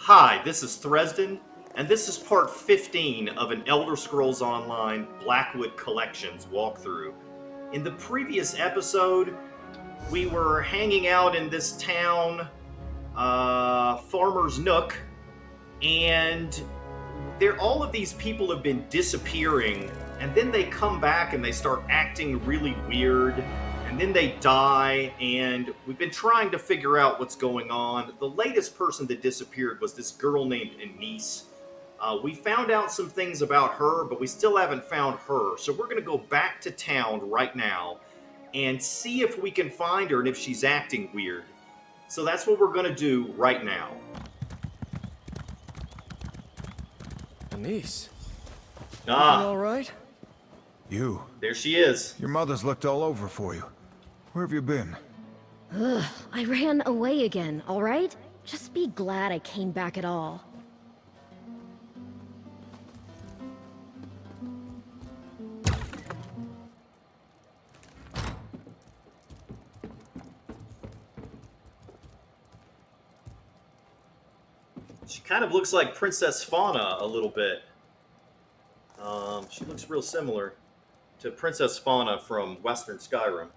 Hi, this is Thresden, and this is part 15 of an Elder Scrolls Online Blackwood Collections walkthrough. In the previous episode, we were hanging out in this town, Farmer's Nook, and all of these people have been disappearing, and then they come back and they start acting really weird, and then they die, and we've been trying to figure out what's going on. The latest person that disappeared was this girl named Anise. We found out some things about her, but we still haven't found her, so we're going to go back to town right now and see if we can find her and if she's acting weird. So that's what we're going to do right now. Anise. Ah, all right? You. there she is. Your mother's looked all over for you. Where have you been? Ugh, I ran away again, alright? Just be glad I came back at all. She kind of looks like Princess Fauna a little bit. She looks real similar to Princess Fauna from Western Skyrim.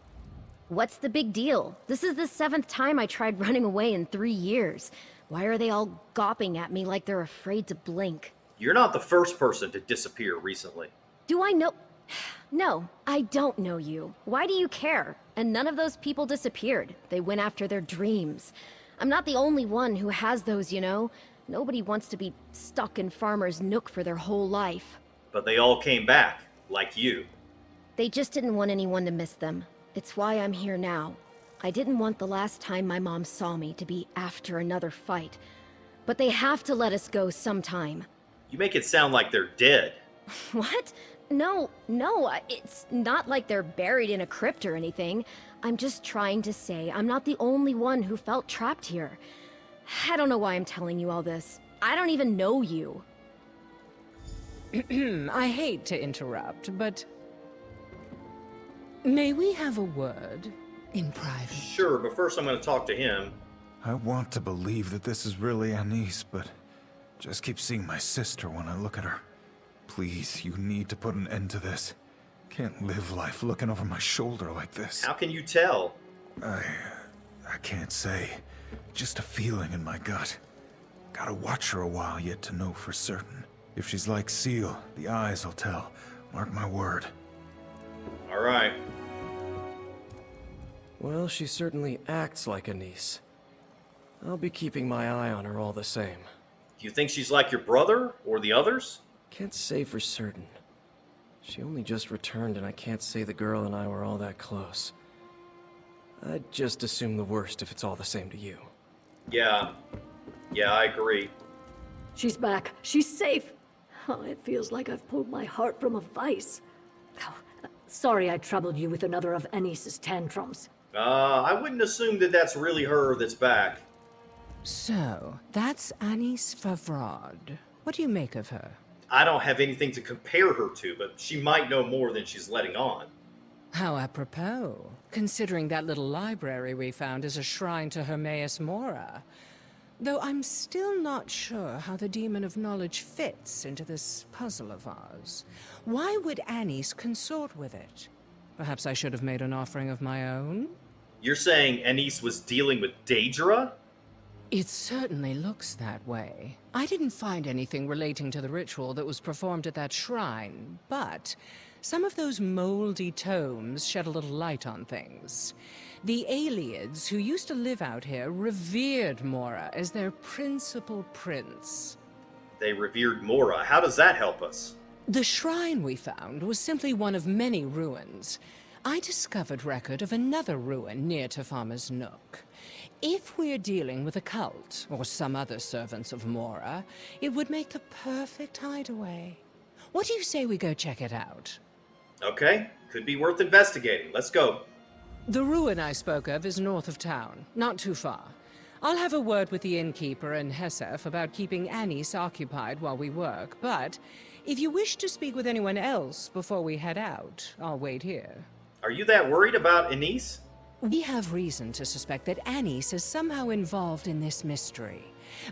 What's the big deal? This is the 7th time I tried running away in 3 years. Why are they all gawping at me like they're afraid to blink? You're not the first person to disappear recently. Do I know? No, I don't know you. Why do you care? And none of those people disappeared. They went after their dreams. I'm not the only one who has those, you know? Nobody wants to be stuck in Farmer's Nook for their whole life. But they all came back, like you. They just didn't want anyone to miss them. It's why I'm here now. I didn't want the last time my mom saw me to be after another fight. But they have to let us go sometime. You make it sound like they're dead. What? No, it's not like they're buried in a crypt or anything. I'm just trying to say I'm not the only one who felt trapped here. I don't know why I'm telling you all this. I don't even know you. I hate to interrupt, but... May we have a word in private? Sure, but first I'm going to talk to him. I want to believe that this is really Anise, but just keep seeing my sister when I look at her. Please, you need to put an end to this. Can't live life looking over my shoulder like this. How can you tell? I can't say. Just a feeling in my gut. Gotta watch her a while yet to know for certain. If she's like Seal, the eyes will tell. Mark my word. All right. Well, she certainly acts like Anise. I'll be keeping my eye on her all the same. Do you think she's like your brother or the others? Can't say for certain. She only just returned, and I can't say the girl and I were all that close. I'd just assume the worst if it's all the same to you. Yeah, I agree. She's back. She's safe. Oh, it feels like I've pulled my heart from a vice. Oh, sorry I troubled you with another of Anise's tantrums. I wouldn't assume that that's really her that's back. So, that's Anise Favrod. What do you make of her? I don't have anything to compare her to, but she might know more than she's letting on. How apropos, considering that little library we found is a shrine to Hermaeus Mora. Though I'm still not sure how the Demon of Knowledge fits into this puzzle of ours. Why would Anise consort with it? Perhaps I should have made an offering of my own? You're saying Anise was dealing with Daedra? It certainly looks that way. I didn't find anything relating to the ritual that was performed at that shrine, but some of those moldy tomes shed a little light on things. The Aelids, who used to live out here, revered Mora as their principal prince. They revered Mora. How does that help us? The shrine we found was simply one of many ruins. I discovered record of another ruin near to Farmer's Nook. If we're dealing with a cult, or some other servants of Mora, it would make the perfect hideaway. What do you say we go check it out? Okay, could be worth investigating. Let's go. The ruin I spoke of is north of town, not too far. I'll have a word with the innkeeper and Hesef about keeping Anise occupied while we work, but if you wish to speak with anyone else before we head out, I'll wait here. Are you that worried about Anise? We have reason to suspect that Anise is somehow involved in this mystery.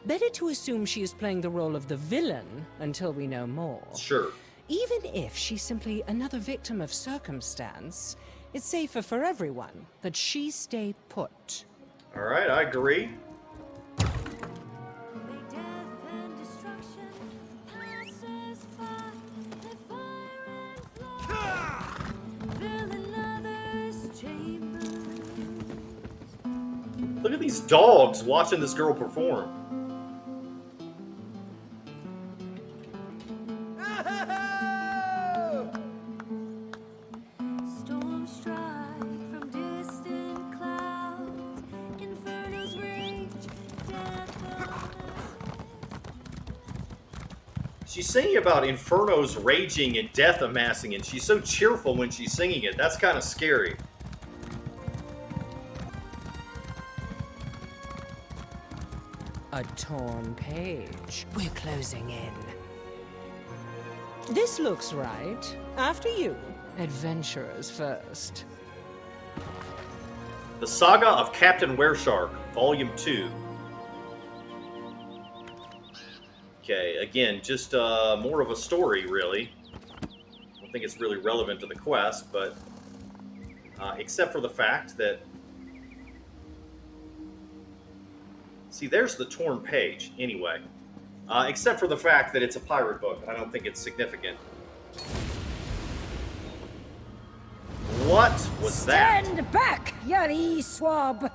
Better to assume she is playing the role of the villain until we know more. Sure. Even if she's simply another victim of circumstance, it's safer for everyone that she stay put. All right, I agree. Look at these dogs watching this girl perform. Storm strike from distant clouds, inferno's rage, death on She's singing about infernos raging and death amassing, and she's so cheerful when she's singing it. That's kind of scary. A torn page. We're closing in. This looks right. After you. Adventurers first. The Saga of Captain Wereshark, Volume 2. Okay, again, just more of a story, really. I don't think it's really relevant to the quest, but except for the fact that... See, there's the torn page, anyway. Except for the fact that it's a pirate book. I don't think it's significant. What was that? Stand back, you swab!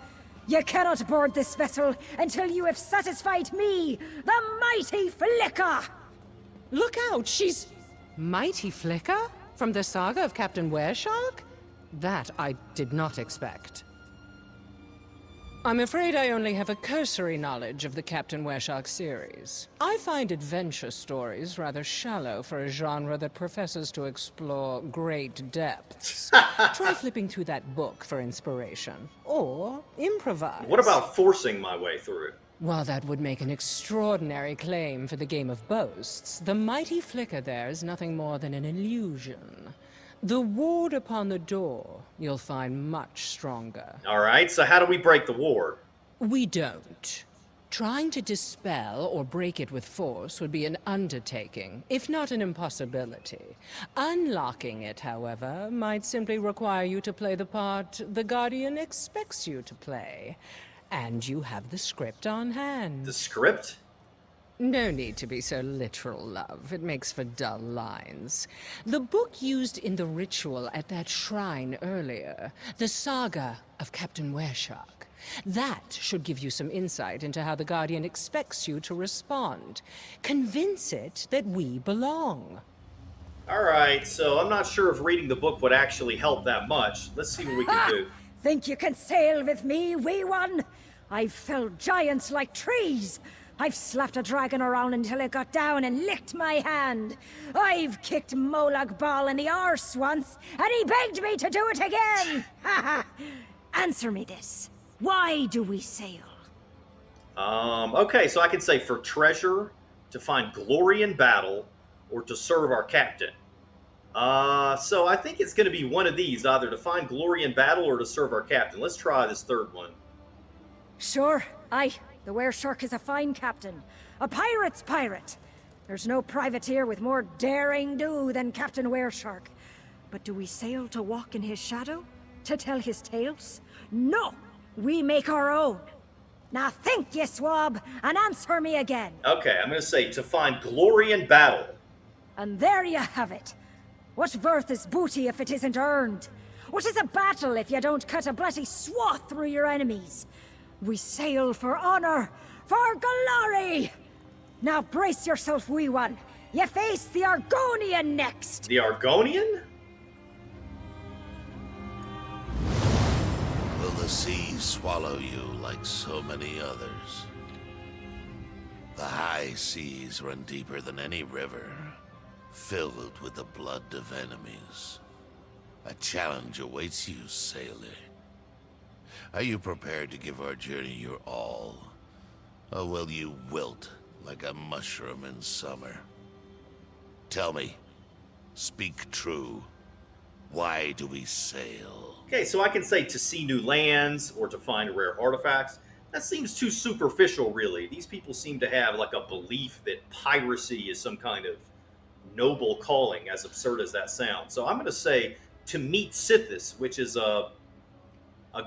You cannot board this vessel until you have satisfied me, the mighty Flicker! Look out, she's... Mighty Flicker? From the Saga of Captain Wereshark? That I did not expect. I'm afraid I only have a cursory knowledge of the Captain Wereshark series. I find adventure stories rather shallow for a genre that professes to explore great depths. Try flipping through that book for inspiration. Or improvise. What about forcing my way through it? While that would make an extraordinary claim for the Game of Boasts, the mighty Flicker there is nothing more than an illusion. The ward upon the door you'll find much stronger. All right, so how do we break the ward? We don't. Trying to dispel or break it with force would be an undertaking, if not an impossibility. Unlocking it, however, might simply require you to play the part the Guardian expects you to play. And you have the script on hand. The script? No need to be so literal, love. It makes for dull lines. The book used in the ritual at that shrine earlier, the Saga of Captain Wereshark. That should give you some insight into how the Guardian expects you to respond. Convince it that we belong. All right, so I'm not sure if reading the book would actually help that much. Let's see what we can do. Think you can sail with me, wee one? I've felled giants like trees. I've slapped a dragon around until it got down and licked my hand. I've kicked Molag Bal in the arse once, and he begged me to do it again. Answer me this. Why do we sail? Okay, so I can say for treasure, to find glory in battle, or to serve our captain. So I think it's going to be one of these, either to find glory in battle or to serve our captain. Let's try this third one. Sure, aye. The Wereshark is a fine captain. A pirate's pirate. There's no privateer with more daring do than Captain Wereshark. But do we sail to walk in his shadow? To tell his tales? No! We make our own. Now think, ye swab, and answer me again. Okay, I'm going to say to find glory in battle. And there you have it. What worth is booty if it isn't earned? What is a battle if you don't cut a bloody swath through your enemies? We sail for honor, for glory! Now brace yourself, wee one. You face the Argonian next! The Argonian? Will the sea swallow you like so many others? The high seas run deeper than any river, filled with the blood of enemies. A challenge awaits you, sailor. Are you prepared to give our journey your all? Or will you wilt like a mushroom in summer? Tell me, speak true. Why do we sail? Okay, so I can say to see new lands or to find rare artifacts. That seems too superficial, really. These people seem to have like a belief that piracy is some kind of noble calling, as absurd as that sounds. So I'm going to say to meet Sithis, which is a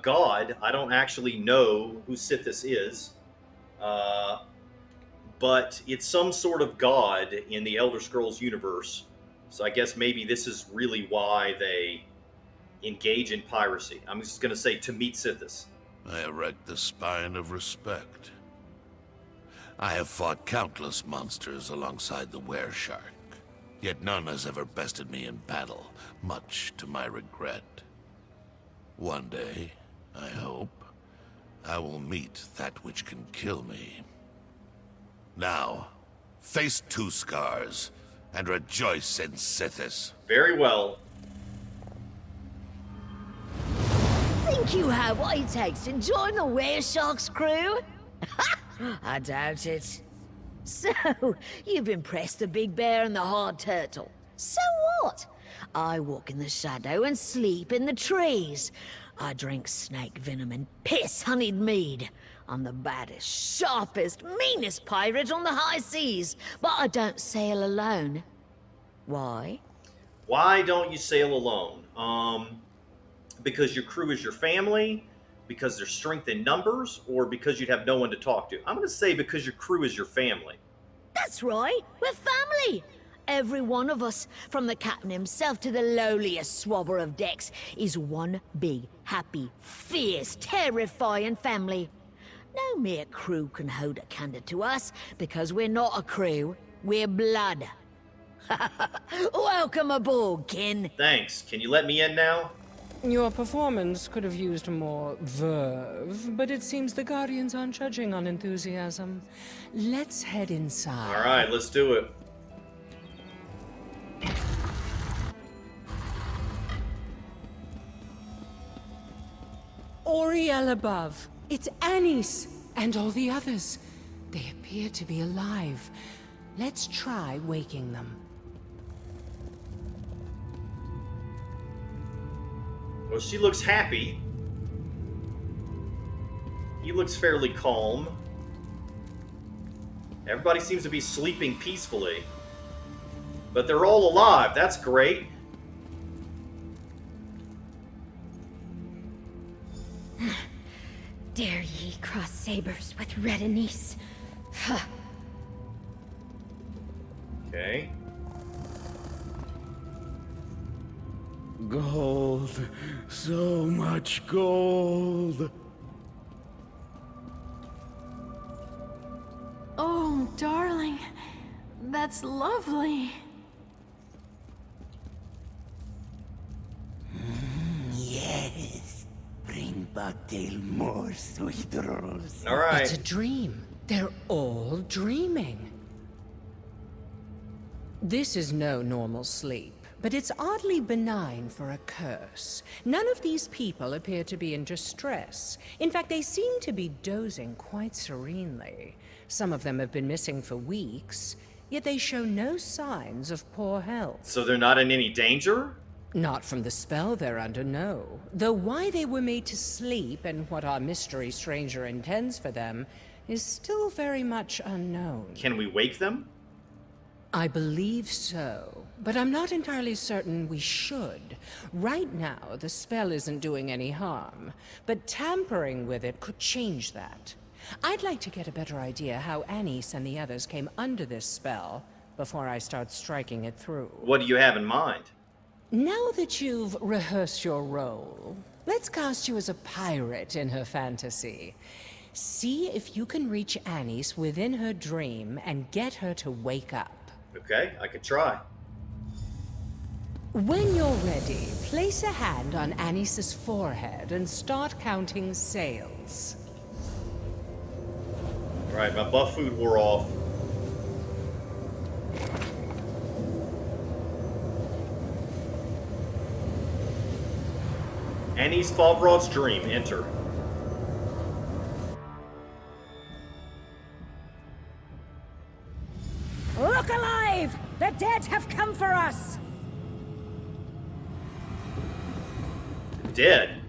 god. I don't actually know who Sithis is, but it's some sort of god in the Elder Scrolls universe. So I guess maybe this is really why they engage in piracy. I'm just going to say to meet Sithis. I erect the spine of respect. I have fought countless monsters alongside the were-shark, yet none has ever bested me in battle, much to my regret. One day, I hope, I will meet that which can kill me. Now, face Two Scars, and rejoice in Sithis. Very well. Think you have what it takes to join the were-shark's crew? I doubt it. So, you've impressed the big bear and the hard turtle. So what? I walk in the shadow and sleep in the trees. I drink snake venom and piss honeyed mead. I'm the baddest, sharpest, meanest pirate on the high seas, but I don't sail alone. Why? Why don't you sail alone? Because your crew is your family, because there's strength in numbers, or because you'd have no one to talk to? I'm going to say because your crew is your family. That's right, we're family. Every one of us, from the captain himself to the lowliest swabber of decks, is one big, happy, fierce, terrifying family. No mere crew can hold a candle to us, because we're not a crew, we're blood. Welcome aboard, kin. Thanks. Can you let me in now? Your performance could have used more verve, but it seems the Guardians aren't judging on enthusiasm. Let's head inside. All right, let's do it. Oriel above. It's Anis and all the others. They appear to be alive. Let's try waking them. Well, she looks happy. He looks fairly calm. Everybody seems to be sleeping peacefully. But they're all alive. That's great. Dare ye cross sabers with red anise? Okay. Gold. So much gold. Oh, darling. That's lovely. Yes. Bring Bucktail more sweet rolls. All right. It's a dream. They're all dreaming. This is no normal sleep, but it's oddly benign for a curse. None of these people appear to be in distress. In fact, they seem to be dozing quite serenely. Some of them have been missing for weeks, yet they show no signs of poor health. So they're not in any danger? Not from the spell they're under, no. Though why they were made to sleep and what our mystery stranger intends for them is still very much unknown. Can we wake them? I believe so, but I'm not entirely certain we should. Right now, the spell isn't doing any harm, but tampering with it could change that. I'd like to get a better idea how Anis and the others came under this spell before I start striking it through. What do you have in mind? Now that you've rehearsed your role, let's cast you as a pirate in her fantasy. See if you can reach Anis within her dream and get her to wake up. Okay, I could try. When you're ready, place a hand on Anis's forehead and start counting sails. All right, my buff food wore off. Annie's Favrod's dream. Enter. Look alive! The dead have come for us! Dead.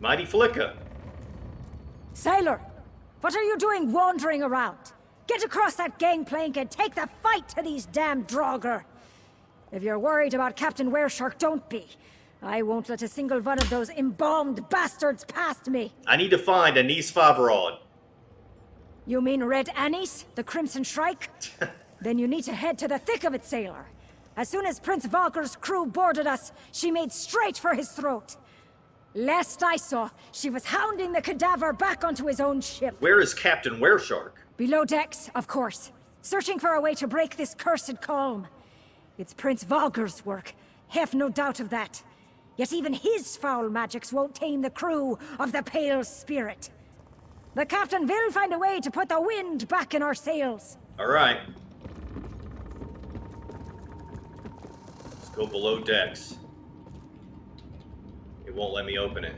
Mighty Flicka. Sailor, what are you doing wandering around? Get across that gangplank and take the fight to these damn Draugr. If you're worried about Captain Wereshark, don't be. I won't let a single one of those embalmed bastards past me. I need to find Anise Favrod. You mean Red Anise, the Crimson Shrike? Then you need to head to the thick of it, sailor. As soon as Prince Valker's crew boarded us, she made straight for his throat. Last I saw, she was hounding the cadaver back onto his own ship. Where is Captain Wereshark? Below decks, of course. Searching for a way to break this cursed calm. It's Prince Valker's work, have no doubt of that. Yet even his foul magics won't tame the crew of the Pale Spirit. The captain will find a way to put the wind back in our sails. Alright. Let's go below decks. It won't let me open it.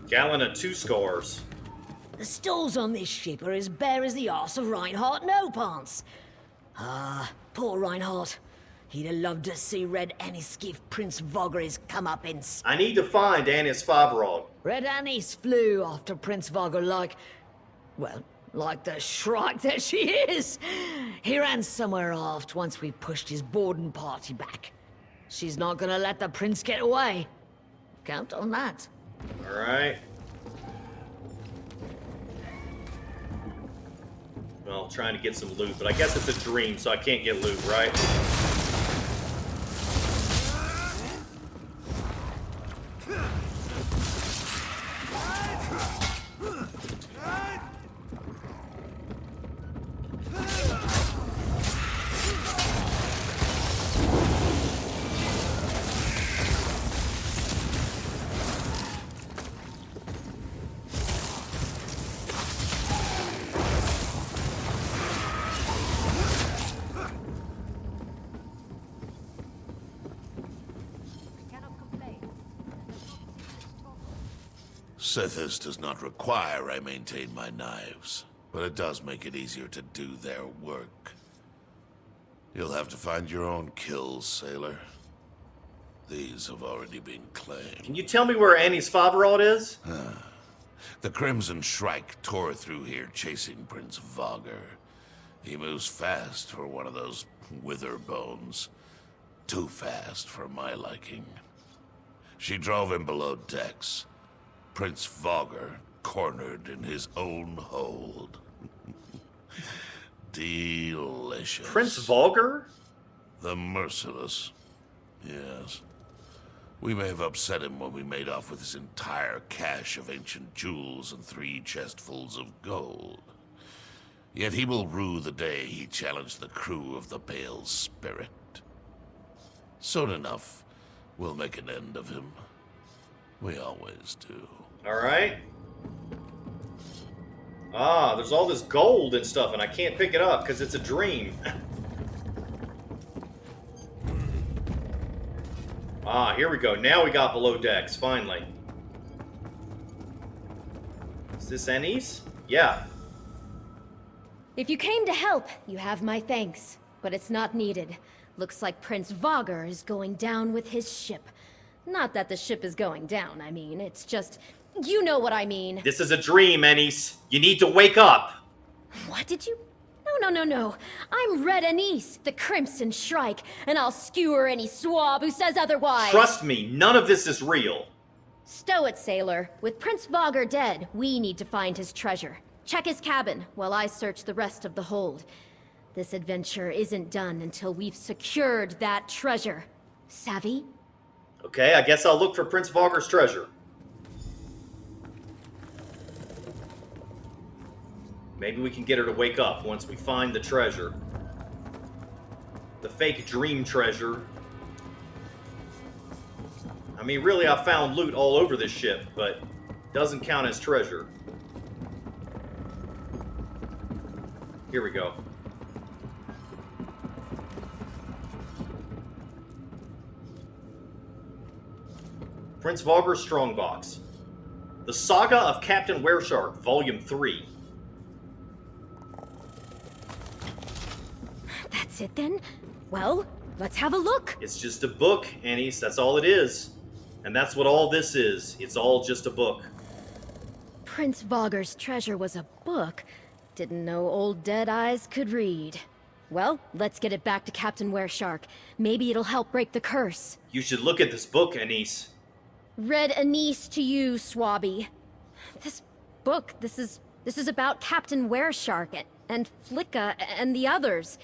Gallon of 2 scores. The stalls on this ship are as bare as the arse of Reinhardt No-Pants. Ah, poor Reinhardt. He'd have loved to see Red Anise give Prince Vogr his comeuppance. I need to find Anise Favrod. Red Anise flew after Prince Vogr like... well, like the shrike that she is. He ran somewhere aft once we pushed his boarding party back. She's not gonna let the prince get away. Count on that. Alright. Well, trying to get some loot, but I guess it's a dream, so I can't get loot, right? Sithis does not require I maintain my knives, but it does make it easier to do their work. You'll have to find your own kills, sailor. These have already been claimed. Can you tell me where Anise Favrod is? The Crimson Shrike tore through here chasing Prince Vogr. He moves fast for one of those wither bones. Too fast for my liking. She drove him below decks. Prince Vogr cornered in his own hold. Delicious. Prince Vogr? The merciless. Yes. We may have upset him when we made off with his entire cache of ancient jewels and 3 chestfuls of gold. Yet he will rue the day he challenged the crew of the Pale Spirit. Soon enough, we'll make an end of him. We always do. Alright. Ah, there's all this gold and stuff, and I can't pick it up because it's a dream. Ah, here we go. Now we got below decks, finally. Is this Anise? Yeah. If you came to help, you have my thanks. But it's not needed. Looks like Prince Vogr is going down with his ship. Not that the ship is going down, I mean. It's just... you know what I mean. This is a dream, Anise. You need to wake up. What did you... No. I'm Red Anise, the Crimson Shrike, and I'll skewer any swab who says otherwise. Trust me, none of this is real. Stow it, sailor. With Prince Vogr dead, we need to find his treasure. Check his cabin, while I search the rest of the hold. This adventure isn't done until we've secured that treasure. Savvy? Okay, I guess I'll look for Prince Vogr's treasure. Maybe we can get her to wake up once we find the treasure. The fake dream treasure. I mean, really, I found loot all over this ship, but doesn't count as treasure. Here we go. Prince Vogger's Strongbox. The Saga of Captain Wereshark, Volume 3. That's it then? Well, let's have a look. It's just a book, Anise. That's all it is. And that's what all this is. It's all just a book. Prince Vogger's treasure was a book. Didn't know old Deadeyes could read. Well, let's get it back to Captain Wereshark. Maybe it'll help break the curse. You should look at this book, Anise. Red Anise to you, Swabby. This book, this is about Captain Wereshark and Flicka and the others.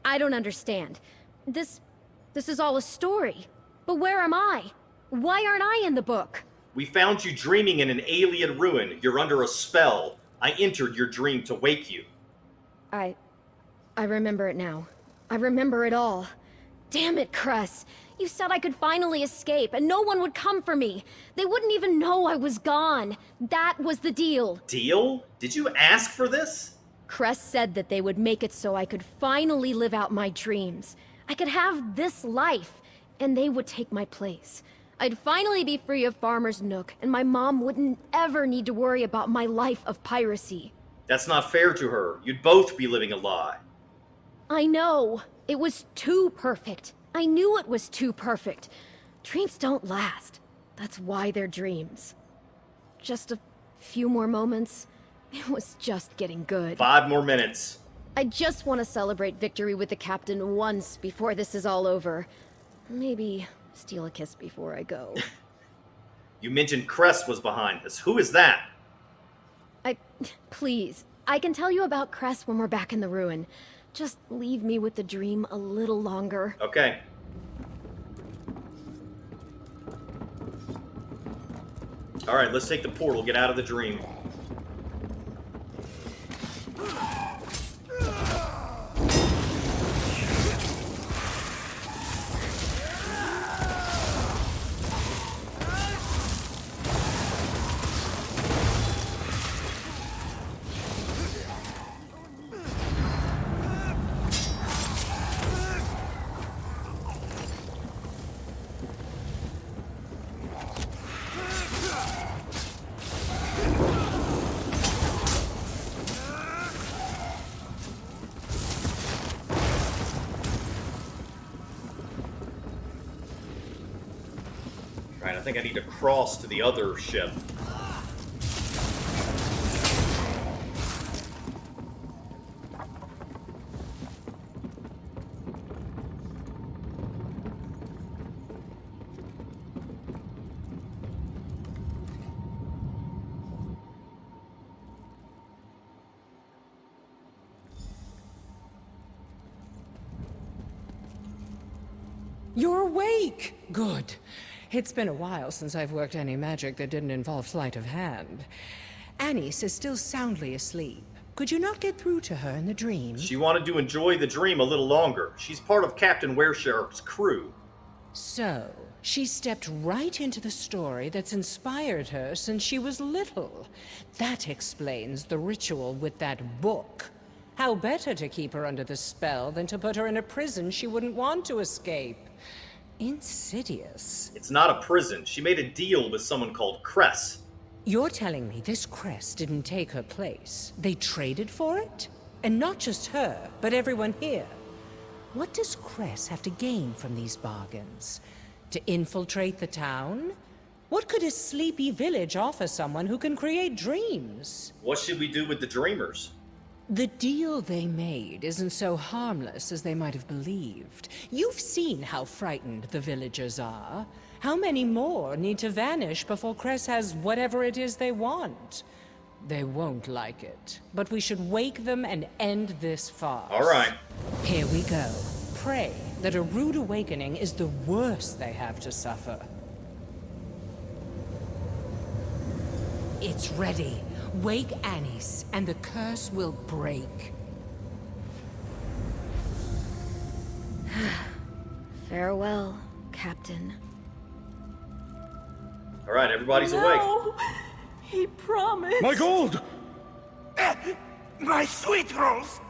I don't understand. This is all a story. But where am I? Why aren't I in the book? We found you dreaming in an alien ruin. You're under a spell. I entered your dream to wake you. I remember it now. I remember it all. Damn it, Cress. You said I could finally escape, and no one would come for me. They wouldn't even know I was gone. That was the deal. Deal? Did you ask for this? Cress said that they would make it so I could finally live out my dreams. I could have this life, and they would take my place. I'd finally be free of Farmer's Nook, and my mom wouldn't ever need to worry about my life of piracy. That's not fair to her. You'd both be living a lie. I know. It was too perfect. I knew it was too perfect. Dreams don't last. That's why they're dreams. Just a few more moments. It was just getting good. 5 more minutes. I just want to celebrate victory with the captain once before this is all over. Maybe steal a kiss before I go. You mentioned Cress was behind this. Who is that? Please, I can tell you about Cress when we're back in the ruin. Just leave me with the dream a little longer. Okay. Alright, let's take the portal, get out of the dream. Right, I think I need to cross to the other ship. You're awake! Good. It's been a while since I've worked any magic that didn't involve sleight of hand. Anise is still soundly asleep. Could you not get through to her in the dream? She wanted to enjoy the dream a little longer. She's part of Captain Wereshark's crew. So, she stepped right into the story that's inspired her since she was little. That explains the ritual with that book. How better to keep her under the spell than to put her in a prison she wouldn't want to escape? Insidious. It's not a prison. She made a deal with someone called Cress. You're telling me this Cress didn't take her place? They traded for it? And not just her, but everyone here. What does Cress have to gain from these bargains? To infiltrate the town? What could a sleepy village offer someone who can create dreams? What should we do with the dreamers? The deal they made isn't so harmless as they might have believed. You've seen how frightened the villagers are. How many more need to vanish before Cress has whatever it is they want? They won't like it, but we should wake them and end this farce. All right. Here we go. Pray that a rude awakening is the worst they have to suffer. It's ready. Wake Anis, and the curse will break. Farewell, Captain. All right, everybody's awake. No! He promised. My gold! My sweet rolls!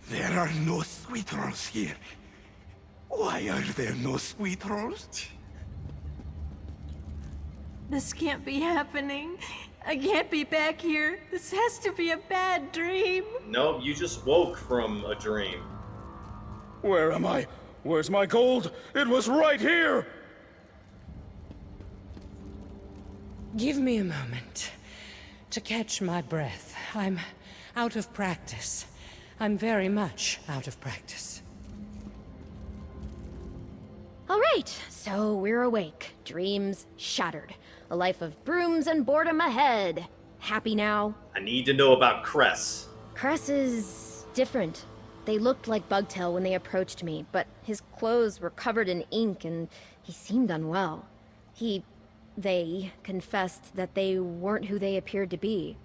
There are no sweet rolls here. Why are there no sweet rolls? This can't be happening. I can't be back here. This has to be a bad dream. No, you just woke from a dream. Where am I? Where's my gold? It was right here! Give me a moment to catch my breath. I'm out of practice. I'm very much out of practice. All right, so we're awake. Dreams shattered. A life of brooms and boredom ahead. Happy now? I need to know about Cress. Cress is different. They looked like Bugtail when they approached me, but his clothes were covered in ink and he seemed unwell. They confessed that they weren't who they appeared to be,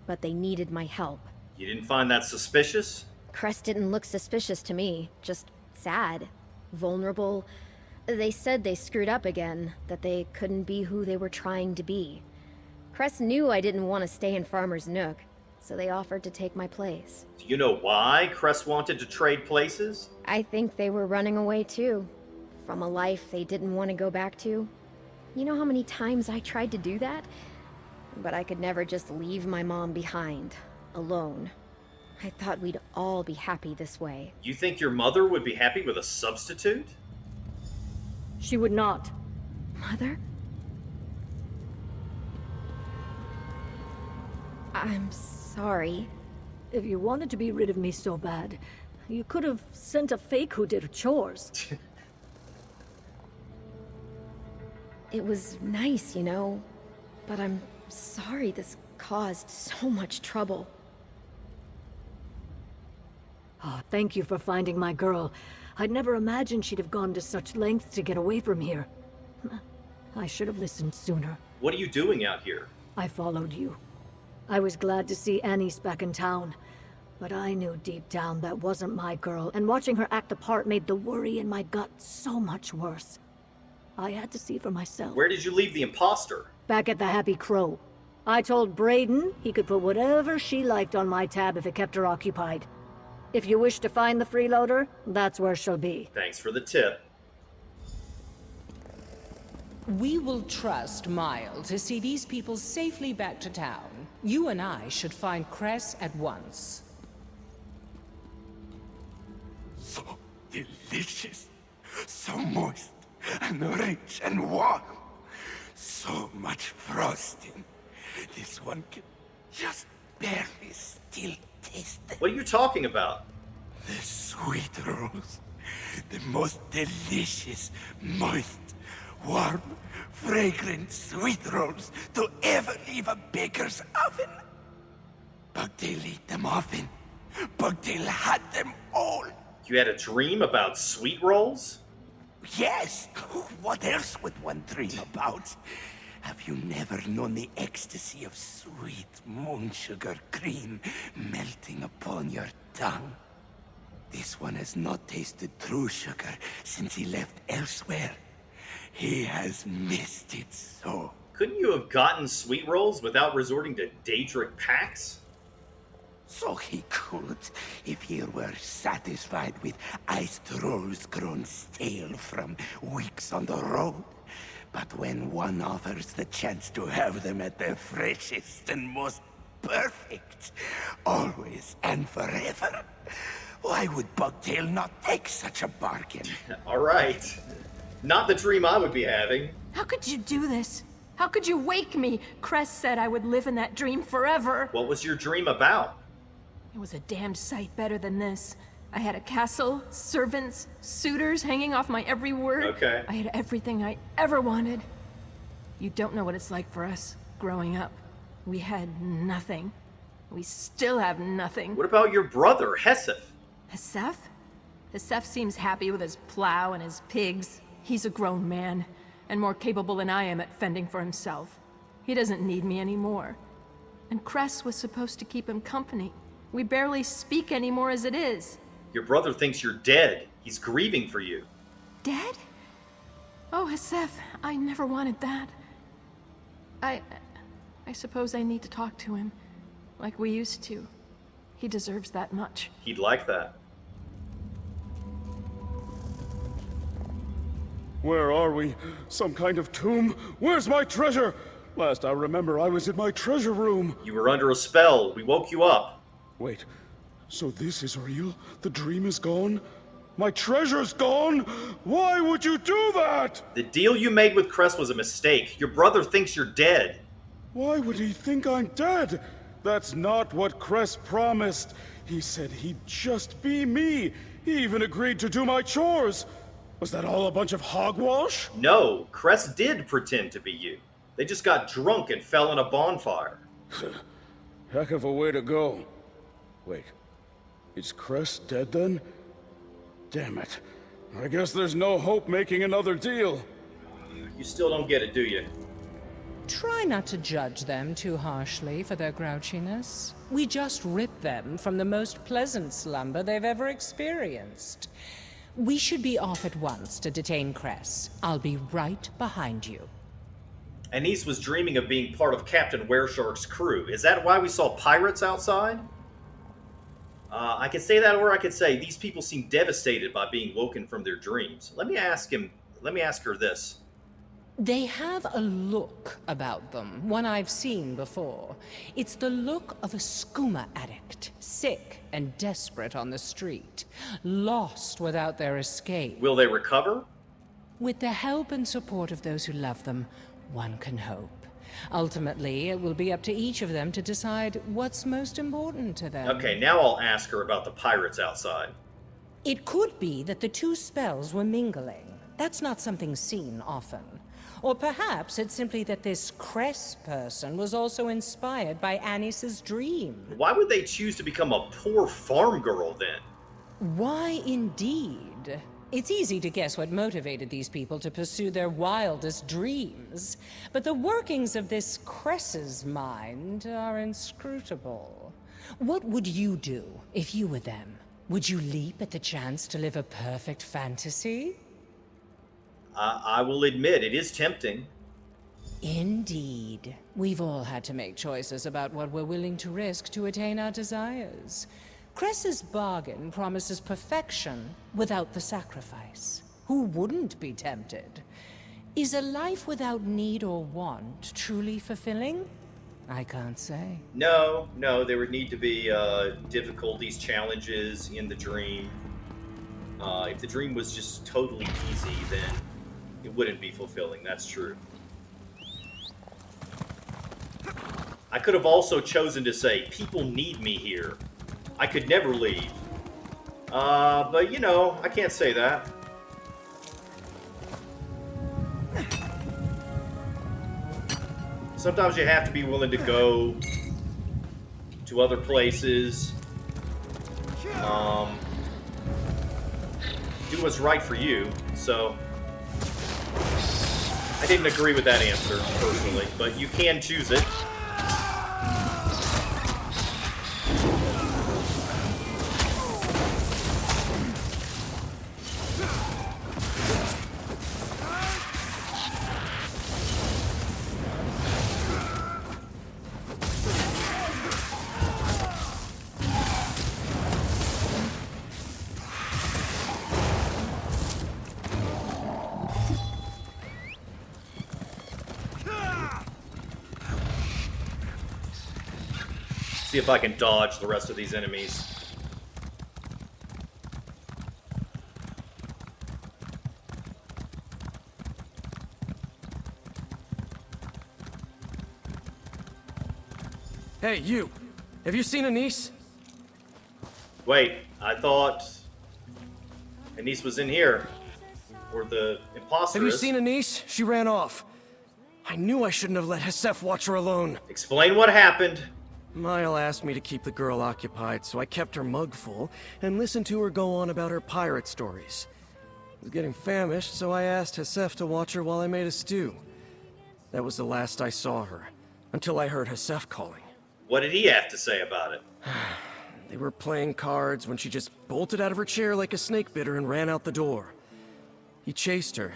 but they needed my help. You didn't find that suspicious? Cress didn't look suspicious to me, just sad, vulnerable. They said they screwed up again, that they couldn't be who they were trying to be. Cress knew I didn't want to stay in Farmer's Nook, so they offered to take my place. Do you know why Cress wanted to trade places? I think they were running away too, from a life they didn't want to go back to. You know how many times I tried to do that? But I could never just leave my mom behind, alone. I thought we'd all be happy this way. You think your mother would be happy with a substitute? She would not. Mother? I'm sorry. If you wanted to be rid of me so bad, you could have sent a fake who did her chores. It was nice, you know, but I'm sorry this caused so much trouble. Oh, thank you for finding my girl. I'd never imagined she'd have gone to such lengths to get away from here. I should have listened sooner. What are you doing out here? I followed you. I was glad to see Annie's back in town, but I knew deep down that wasn't my girl, and watching her act the part made the worry in my gut so much worse. I had to see for myself. Where did you leave the imposter? Back at the Happy Crow. I told Brayden he could put whatever she liked on my tab if it kept her occupied. If you wish to find the freeloader, that's where she'll be. Thanks for the tip. We will trust Mile to see these people safely back to town. You and I should find Cress at once. So delicious, so moist, and rich and warm. So much frosting. This one can just barely still taste it. What are you talking about? The sweet rolls. The most delicious, moist, warm, fragrant sweet rolls to ever leave a baker's oven. Bugtail ate them often. Bugtail had them all. You had a dream about sweet rolls? Yes! What else would one dream about? Have you never known the ecstasy of sweet moon sugar cream melting upon your tongue? This one has not tasted true sugar since he left elsewhere. He has missed it so. Couldn't you have gotten sweet rolls without resorting to Daedric packs? So he could, if he were satisfied with iced rolls grown stale from weeks on the road. But when one offers the chance to have them at their freshest and most perfect, always and forever, why would Bugtail not take such a bargain? All right. Not the dream I would be having. How could you do this? How could you wake me? Cress said I would live in that dream forever. What was your dream about? It was a damned sight better than this. I had a castle, servants, suitors hanging off my every word. Okay. I had everything I ever wanted. You don't know what it's like for us, growing up. We had nothing. We still have nothing. What about your brother, Hesef? Hesef seems happy with his plow and his pigs. He's a grown man. and more capable than I am at fending for himself. He doesn't need me anymore. And Cress was supposed to keep him company. We barely speak anymore as it is. Your brother thinks you're dead. He's grieving for you. Dead? Oh, Hasef, I never wanted that. I suppose I need to talk to him, like we used to. He deserves that much. He'd like that. Where are we? Some kind of tomb? Where's my treasure? Last I remember, I was in my treasure room. You were under a spell. We woke you up. Wait, so this is real? The dream is gone? My treasure's gone? Why would you do that? The deal you made with Cress was a mistake. Your brother thinks you're dead. Why would he think I'm dead? That's not what Cress promised. He said he'd just be me. He even agreed to do my chores. Was that all a bunch of hogwash? No, Cress did pretend to be you. They just got drunk and fell in a bonfire. Heck of a way to go. Wait, is Cress dead then? Damn it. I guess there's no hope making another deal. You still don't get it, do you? Try not to judge them too harshly for their grouchiness. We just ripped them from the most pleasant slumber they've ever experienced. We should be off at once to detain Cress. I'll be right behind you. Anise was dreaming of being part of Captain Wereshark's crew. Is that why we saw pirates outside? I could say that, or I could say these people seem devastated by being woken from their dreams. Let me ask her this. They have a look about them, one I've seen before. It's the look of a skooma addict, sick and desperate on the street, lost without their escape. Will they recover? With the help and support of those who love them, one can hope. Ultimately, it will be up to each of them to decide what's most important to them. Okay, now I'll ask her about the pirates outside. It could be that the two spells were mingling. That's not something seen often. Or perhaps it's simply that this Cress person was also inspired by Anis's dream. Why would they choose to become a poor farm girl then? Why indeed? It's easy to guess what motivated these people to pursue their wildest dreams. But the workings of this Cress's mind are inscrutable. What would you do if you were them? Would you leap at the chance to live a perfect fantasy? I will admit, it is tempting. Indeed. We've all had to make choices about what we're willing to risk to attain our desires. Cress's bargain promises perfection without the sacrifice. Who wouldn't be tempted? Is a life without need or want truly fulfilling? I can't say. No, there would need to be difficulties, challenges in the dream. If the dream was just totally easy, then it wouldn't be fulfilling, that's true. I could have also chosen to say, people need me here. I could never leave. But you know, I can't say that. Sometimes you have to be willing to go to other places. Do what's right for you, so... I didn't agree with that answer, personally, but you can choose it. See if I can dodge the rest of these enemies. Hey, you! Have you seen Anise? Wait, I thought Anise was in here. Or the imposter Have you is. seen Anise? She ran off. I knew I shouldn't have let Hasef watch her alone. Explain what happened. Mile asked me to keep the girl occupied, so I kept her mug full and listened to her go on about her pirate stories. was getting famished, so I asked Hesef to watch her while I made a stew. That was the last I saw her, until I heard Hesef calling. What did he have to say about it? They were playing cards when she just bolted out of her chair like a snake bit her and ran out the door. He chased her,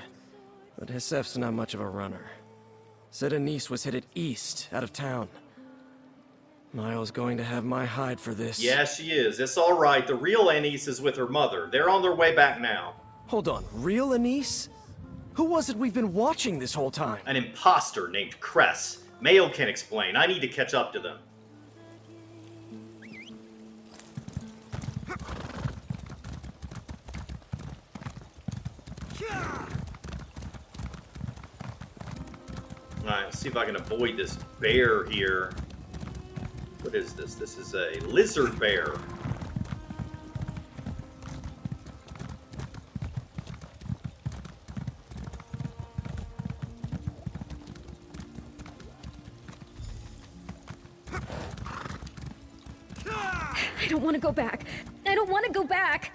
but Hesef's not much of a runner. Said Anise was headed east, out of town. Miles going to have my hide for this. Yeah, she is. It's all right. The real Anise is with her mother. They're on their way back now. Hold on, real Anise? Who was it we've been watching this whole time? An imposter named Cress. Mayo can explain. I need to catch up to them. Alright, let's see if I can avoid this bear here. What is this? This is a lizard bear. I don't want to go back. I don't want to go back.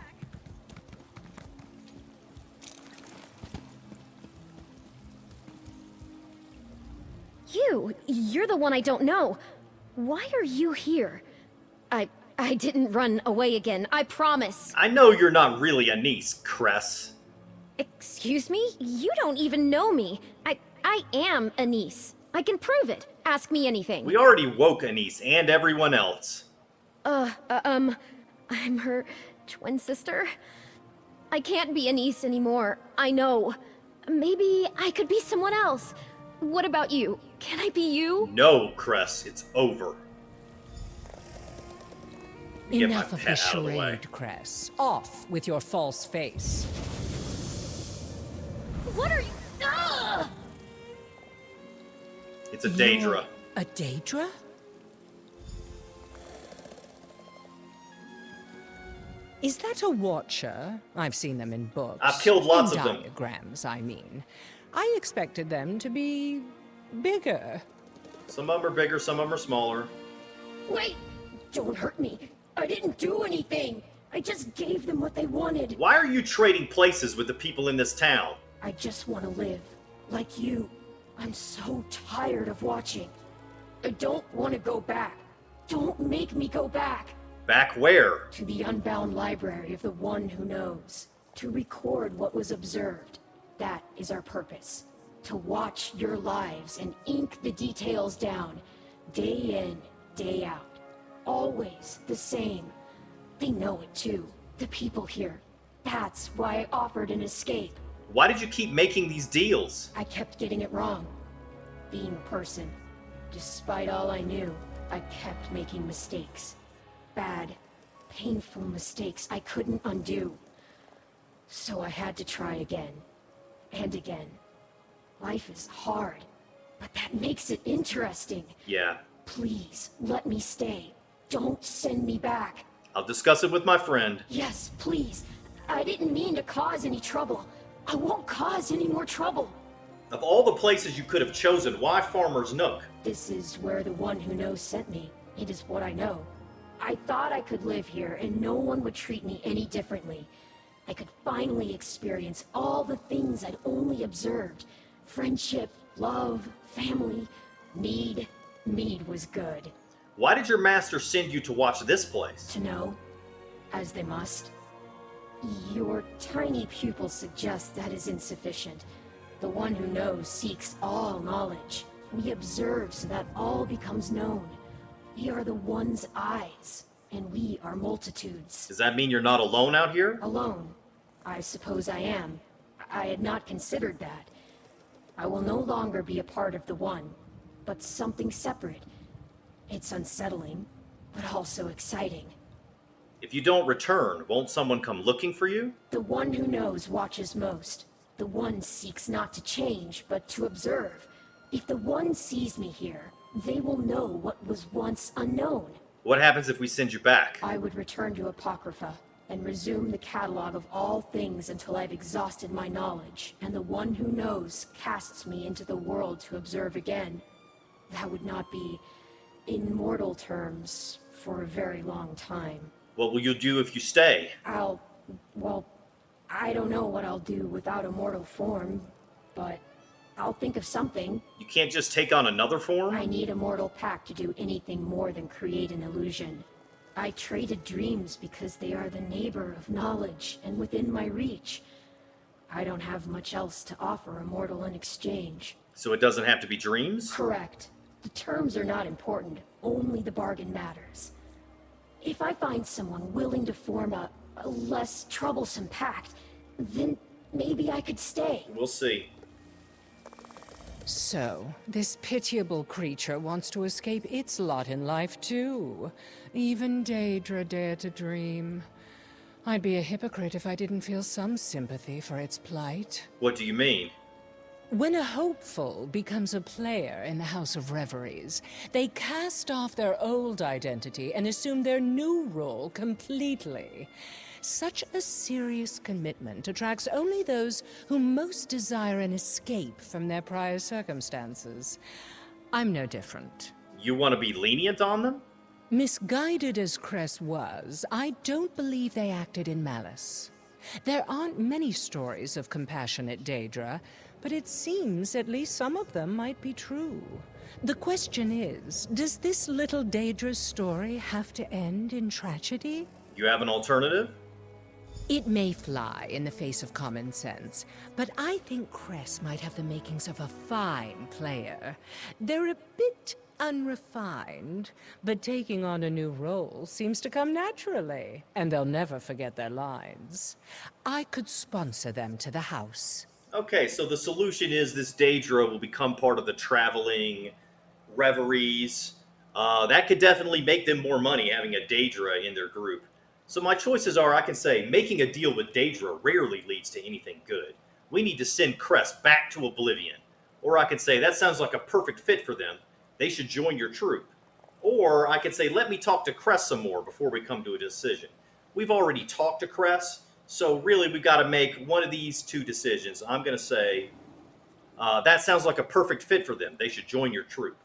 You're the one I don't know. Why are you here? I didn't run away again, I promise. I know you're not really Anise, Cress. Excuse me? You don't even know me. I am Anise. I can prove it. Ask me anything. We already woke Anise and everyone else. I'm her twin sister. I can't be Anise anymore, I know. Maybe I could be someone else. What about you? Can I be you? No, Cress, it's over. Enough of the charade, Cress. Off with your false face. What are you? Ah! It's a Daedra. A Daedra? Is that a watcher? I've seen them in books. I've killed lots of them. Diagrams, I mean. I expected them to be bigger. Some of them are bigger, some of them are smaller. Wait! Don't hurt me. I didn't do anything. I just gave them what they wanted. Why are you trading places with the people in this town? I just want to live. Like you. I'm so tired of watching. I don't want to go back. Don't make me go back. Back where? To the unbound library of the One Who Knows. To record what was observed. That is our purpose. To watch your lives and ink the details down. Day in, day out. Always the same. They know it too. The people here. That's why I offered an escape. Why did you keep making these deals? I kept getting it wrong. Being a person. Despite all I knew, I kept making mistakes. Bad, painful mistakes I couldn't undo. So I had to try again. And again. Life is hard, but that makes it interesting. Yeah. Please, let me stay. Don't send me back. I'll discuss it with my friend. Yes, please. I didn't mean to cause any trouble. I won't cause any more trouble. Of all the places you could have chosen, why Farmer's Nook? This is where the One Who Knows sent me. It is what I know. I thought I could live here and no one would treat me any differently. I could finally experience all the things I'd only observed. Friendship, love, family, mead. Mead was good. Why did your master send you to watch this place? To know, as they must. Your tiny pupil suggests that is insufficient. The One Who Knows seeks all knowledge. We observe so that all becomes known. We are the One's eyes, and we are multitudes. Does that mean you're not alone out here? Alone? I suppose I am. I had not considered that. I will no longer be a part of the One, but something separate. It's unsettling, but also exciting. If you don't return, won't someone come looking for you? The One Who Knows watches most. The One seeks not to change, but to observe. If the One sees me here, they will know what was once unknown. What happens if we send you back? I would return to Apocrypha, and resume the catalog of all things until I've exhausted my knowledge, and the One Who Knows casts me into the world to observe again. That would not be, in mortal terms, for a very long time. What will you do if you stay? I I don't know what I'll do without a mortal form, but I'll think of something. You can't just take on another form? I need a mortal pack to do anything more than create an illusion. I traded dreams because they are the neighbor of knowledge and within my reach. I don't have much else to offer a mortal in exchange. So it doesn't have to be dreams? Correct. The terms are not important, only the bargain matters. If I find someone willing to form a less troublesome pact, then maybe I could stay. We'll see. So, this pitiable creature wants to escape its lot in life, too. Even Daedra dared to dream. I'd be a hypocrite if I didn't feel some sympathy for its plight. What do you mean? When a hopeful becomes a player in the House of Reveries, they cast off their old identity and assume their new role completely. Such a serious commitment attracts only those who most desire an escape from their prior circumstances. I'm no different. You want to be lenient on them? Misguided as Cress was, I don't believe they acted in malice. There aren't many stories of compassionate Daedra, but it seems at least some of them might be true. The question is, does this little Daedra's story have to end in tragedy? You have an alternative? It may fly in the face of common sense, but I think Cress might have the makings of a fine player. They're a bit unrefined, but taking on a new role seems to come naturally, and they'll never forget their lines. I could sponsor them to the house. Okay, so the solution is this Daedra will become part of the traveling reveries. That could definitely make them more money, having a Daedra in their group. So my choices are, I can say, making a deal with Daedra rarely leads to anything good. We need to send Cress back to Oblivion. Or I could say, that sounds like a perfect fit for them. They should join your troop. Or I could say, let me talk to Cress some more before we come to a decision. We've already talked to Cress, so really we've got to make one of these two decisions. I'm going to say, that sounds like a perfect fit for them. They should join your troop.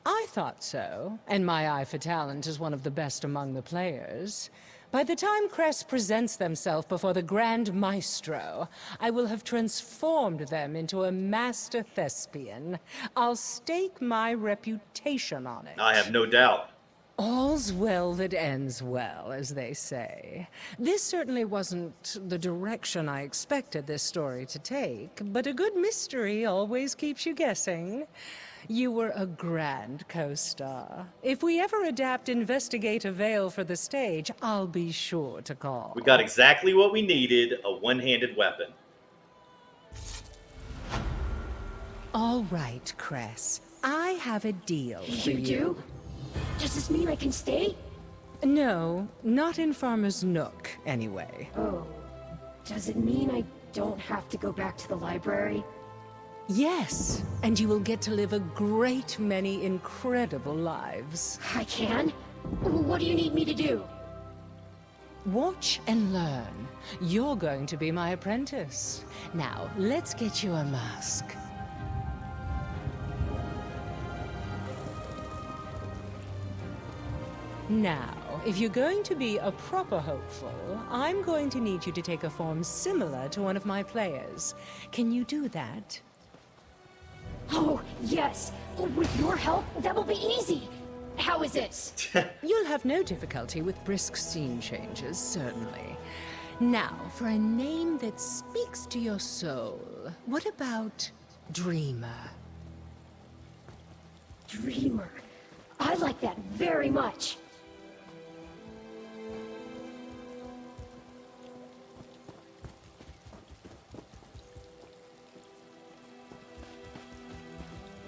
I thought so, and my eye for talent is one of the best among the players. By the time Cress presents themselves before the Grand Maestro, I will have transformed them into a master thespian. I'll stake my reputation on it. I have no doubt. All's well that ends well, as they say. This certainly wasn't the direction I expected this story to take, but a good mystery always keeps you guessing. You were a grand co-star. If we ever adapt Investigate Veil for the stage, I'll be sure to call. We got exactly what we needed, a one-handed weapon. All right, Cress. I have a deal for you. You do? Does this mean I can stay? No, not in Farmer's Nook, anyway. Oh. Does it mean I don't have to go back to the library? Yes, and you will get to live a great many incredible lives. I can? What do you need me to do? Watch and learn. You're going to be my apprentice. Now, let's get you a mask. Now, if you're going to be a proper hopeful, I'm going to need you to take a form similar to one of my players. Can you do that? Oh, yes! With your help, that will be easy! How is it? You'll have no difficulty with brisk scene changes, certainly. Now, for a name that speaks to your soul, what about Dreamer? Dreamer. I like that very much.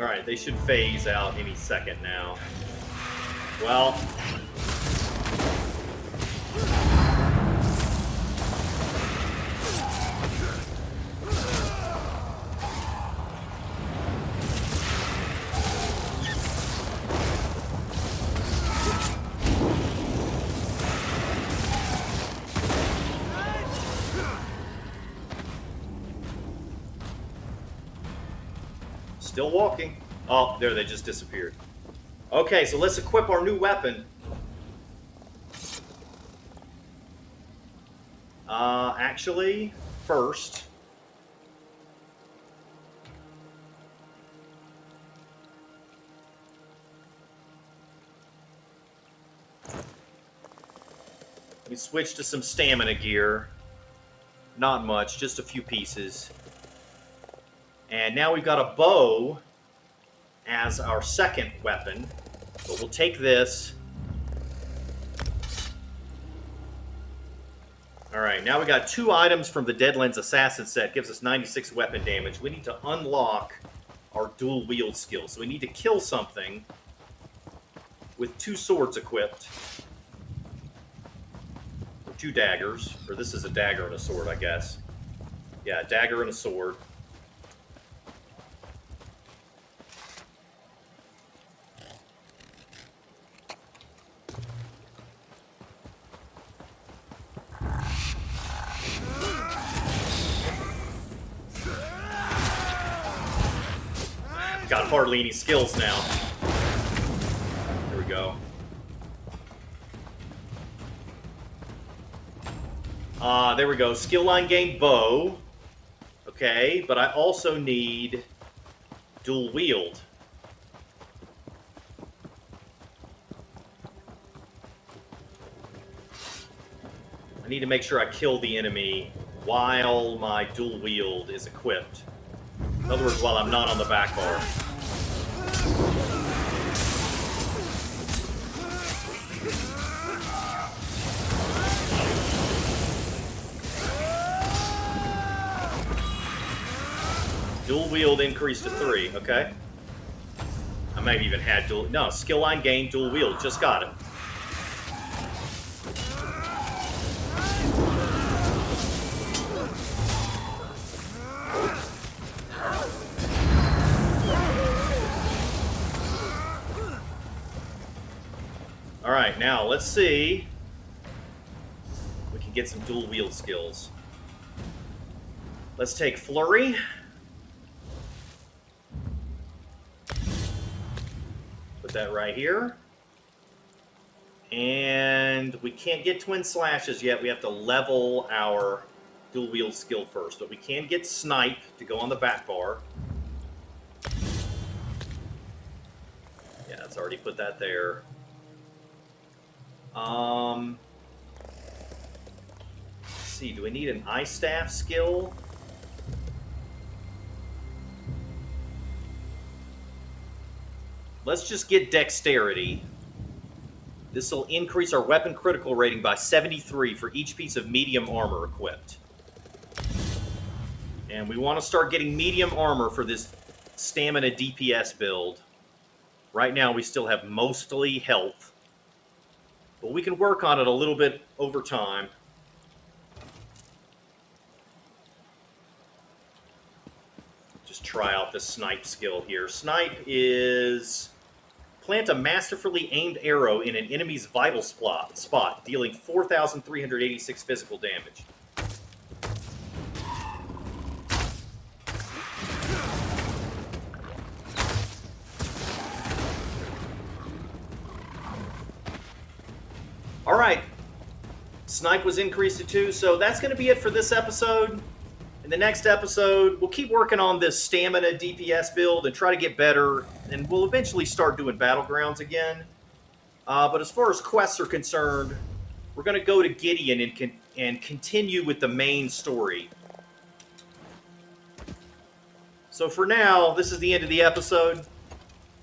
Alright, they should phase out any second now. Well... Still walking. Oh, there, they just disappeared. Okay, so let's equip our new weapon. Actually, first... we switch to some stamina gear. Not much, just a few pieces. And now we've got a bow as our second weapon. But we'll take this. Alright, now we got 2 items from the Deadlands Assassin set. Gives us 96 weapon damage. We need to unlock our dual wield skill. So we need to kill something with 2 swords equipped. Or 2 daggers. Or this is a dagger and a sword, I guess. Yeah, a dagger and a sword. Got hardly any skills now. There we go. There we go. Skill line gain bow. Okay, but I also need dual wield. I need to make sure I kill the enemy while my dual wield is equipped. In other words, while I'm not on the back bar. Dual wield increased to 3, okay. I may have even had dual... No, skill line gain, dual wield. Just got it. Alright, now let's see if we can get some dual wield skills. Let's take Flurry. Put that right here. And we can't get Twin Slashes yet. We have to level our dual wield skill first. But we can get Snipe to go on the back bar. Yeah, it's already put that there. Let's see, do we need an Ice Staff skill? Let's just get Dexterity. This will increase our weapon critical rating by 73 for each piece of medium armor equipped. And we want to start getting medium armor for this stamina DPS build. Right now we still have mostly health. But we can work on it a little bit over time. Just try out the Snipe skill here. Snipe is... plant a masterfully aimed arrow in an enemy's vital spot, dealing 4,386 physical damage. Alright, Snipe was increased to 2, so that's going to be it for this episode. In the next episode, we'll keep working on this stamina DPS build and try to get better, and we'll eventually start doing Battlegrounds again. But as far as quests are concerned, we're going to go to Gideon and continue with the main story. So for now, this is the end of the episode.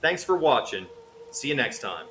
Thanks for watching. See you next time.